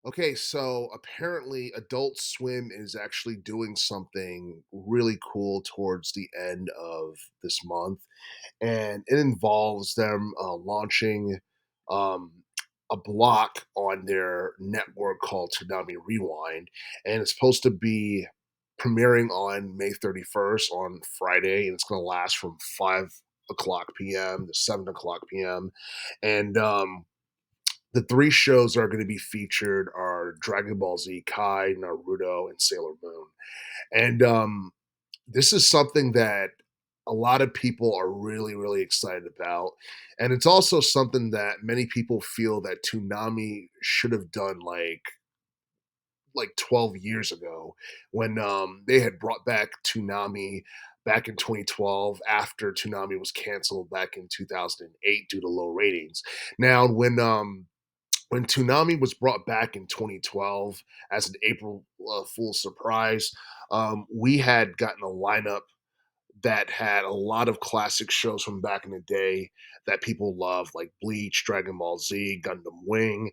Okay, so apparently Adult Swim is actually doing something really cool towards the end of this month, and it involves them launching um, a block on their network called Toonami Rewind, and it's supposed to be premiering on May 31st on Friday, and it's going to last from 5 o'clock p.m. to 7 o'clock p.m. And the three shows that are going to be featured are Dragon Ball Z Kai, Naruto, and Sailor Moon. And this is something that a lot of people are really, really excited about. And it's also something that many people feel that Toonami should have done like 12 years ago when they had brought back Toonami back in 2012 after Toonami was canceled back in 2008 due to low ratings. Now, when Toonami was brought back in 2012 as an April Fool's surprise, we had gotten a lineup that had a lot of classic shows from back in the day that people love, like Bleach, Dragon Ball Z, Gundam Wing,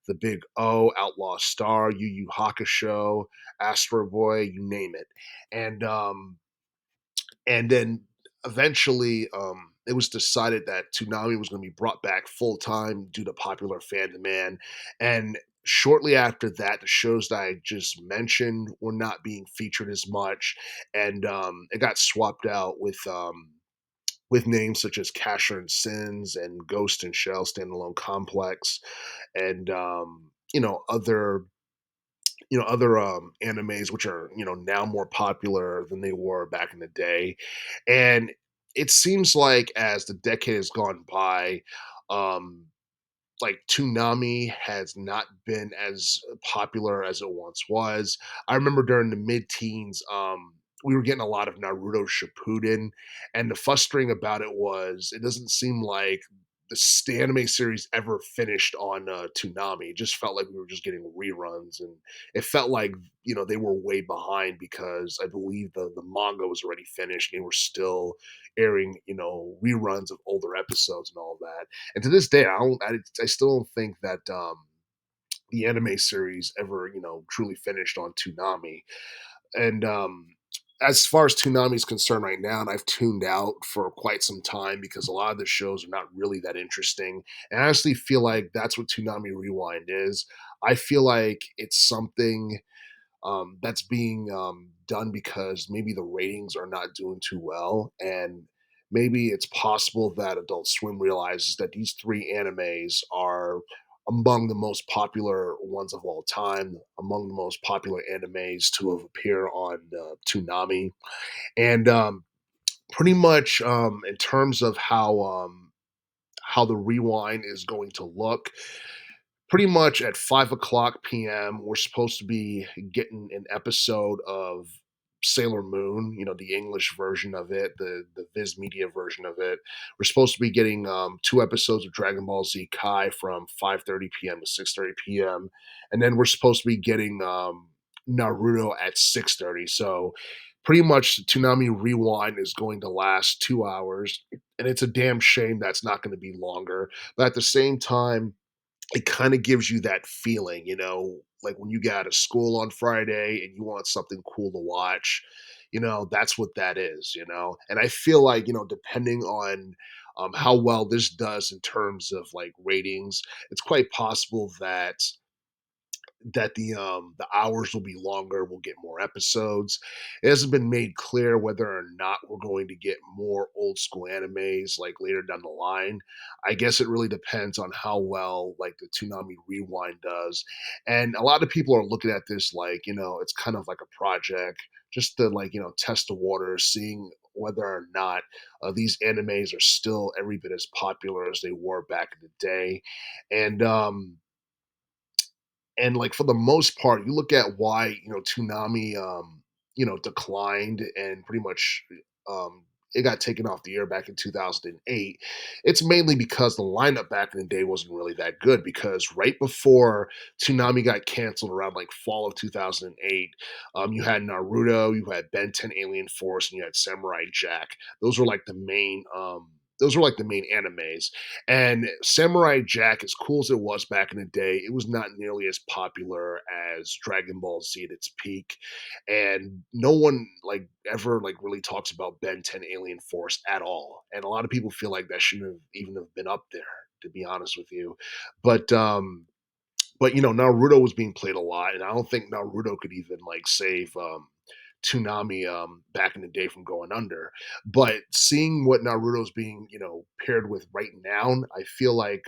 The Big O, Outlaw Star, Yu Yu Hakusho, Astro Boy, you name it. And then eventually, it was decided that Toonami was going to be brought back full time due to popular fan demand. And shortly after that, the shows that I just mentioned were not being featured as much, and it got swapped out with names such as Casher and Sins and Ghost and Shell Standalone Complex, and other animes which are now more popular than they were back in the day. And it seems like as the decade has gone by, um like Toonami has not been as popular as it once was. I remember during the mid-teens, we were getting a lot of Naruto Shippuden, and the frustrating about it was it doesn't seem like the anime series ever finished on Toonami. It just felt like we were just getting reruns, and it felt like they were way behind because I believe the manga was already finished and they were still airing reruns of older episodes and all that. And to this day, I still don't think that the anime series ever truly finished on Toonami. And as far as Toonami is concerned right now, and I've tuned out for quite some time because a lot of the shows are not really that interesting. And I honestly feel like that's what Toonami Rewind is. I feel like it's something that's being done because maybe the ratings are not doing too well, and maybe it's possible that Adult Swim realizes that these three animes are among the most popular ones of all time, among the most popular animes to have appeared on Toonami, and pretty much in terms of how the rewind is going to look. Pretty much at 5 o'clock p.m., we're supposed to be getting an episode of Sailor Moon, the English version of it, the Viz Media version of it. We're supposed to be getting two episodes of Dragon Ball Z Kai from 5:30 p.m. to 6:30 p.m., and then we're supposed to be getting Naruto at 6:30. So pretty much Toonami Rewind is going to last 2 hours, and it's a damn shame that's not going to be longer. But at the same time, it kind of gives you that feeling, like when you get out of school on Friday and you want something cool to watch, that's what that is. And I feel like, depending on how well this does in terms of like ratings, it's quite possible that the hours will be longer, we'll get more episodes. It hasn't been made clear whether or not we're going to get more old school animes like later down the line. I guess it really depends on how well like the Toonami Rewind does. And a lot of people are looking at this like, it's kind of like a project just to like, test the water, seeing whether or not these animes are still every bit as popular as they were back in the day. And like for the most part, you look at why Toonami declined and pretty much it got taken off the air back in 2008. It's mainly because the lineup back in the day wasn't really that good. Because right before Toonami got canceled around like fall of 2008, you had Naruto, you had Ben 10 Alien Force, and you had Samurai Jack. Those were like the main those were like the main animes. And Samurai Jack, as cool as it was back in the day, it was not nearly as popular as Dragon Ball Z at its peak. And no one like ever like really talks about Ben 10 Alien Force at all. And a lot of people feel like that shouldn't have even have been up there, to be honest with you. But Naruto was being played a lot, and I don't think Naruto could even like save Toonami back in the day from going under. But seeing what Naruto's being, paired with right now, I feel like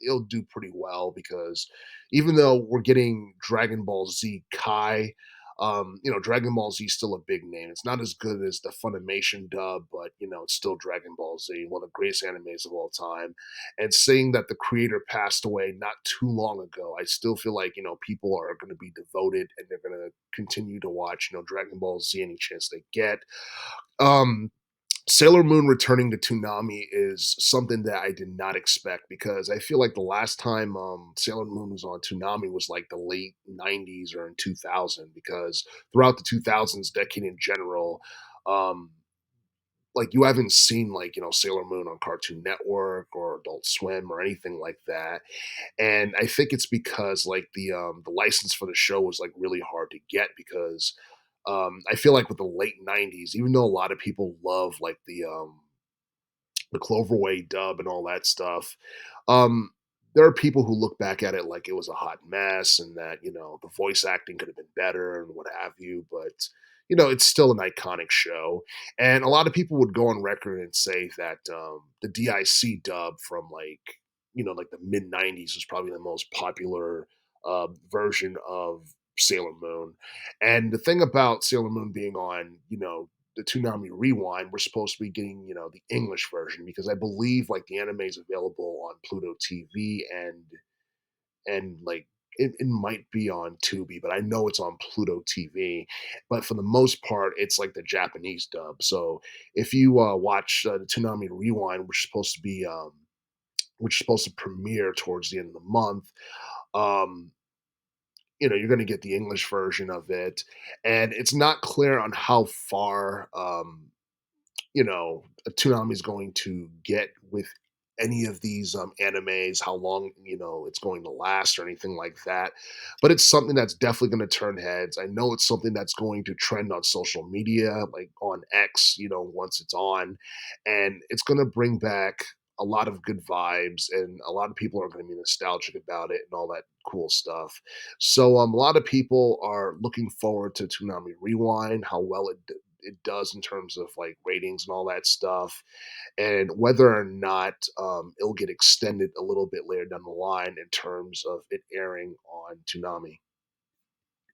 it'll do pretty well because even though we're getting Dragon Ball Z Kai, Dragon Ball Z is still a big name. It's not as good as the Funimation dub, but it's still Dragon Ball Z, one of the greatest animes of all time. And seeing that the creator passed away not too long ago, I still feel like, people are going to be devoted and they're going to continue to watch, Dragon Ball Z any chance they get. Um, Sailor Moon returning to Toonami is something that I did not expect because I feel like the last time Sailor Moon was on Toonami was like the late 90s or in 2000 because throughout the 2000s decade in general, um, like you haven't seen like Sailor Moon on Cartoon Network or Adult Swim or anything like that. And I think it's because like the license for the show was like really hard to get because I feel like with the late 90s, even though a lot of people love like the Cloverway dub and all that stuff, um, there are people who look back at it like it was a hot mess and that, the voice acting could have been better and what have you, but it's still an iconic show. And a lot of people would go on record and say that the DIC dub from like the mid 90s was probably the most popular version of Sailor Moon. And the thing about Sailor Moon being on, the Toonami Rewind, we're supposed to be getting, the English version because I believe like the anime is available on Pluto TV and like it might be on Tubi, but I know it's on Pluto TV. But for the most part, it's like the Japanese dub. So if you watch the Toonami Rewind, which is supposed to premiere towards the end of the month, um, you're going to get the English version of it, and it's not clear on how far Toonami is going to get with any of these animes, how long it's going to last or anything like that. But it's something that's definitely going to turn heads. I know it's something that's going to trend on social media, like on X, once it's on, and it's going to bring back a lot of good vibes, and a lot of people are going to be nostalgic about it and all that cool stuff. So a lot of people are looking forward to Toonami Rewind, how well it does in terms of like ratings and all that stuff, and whether or not it'll get extended a little bit later down the line in terms of it airing on Toonami.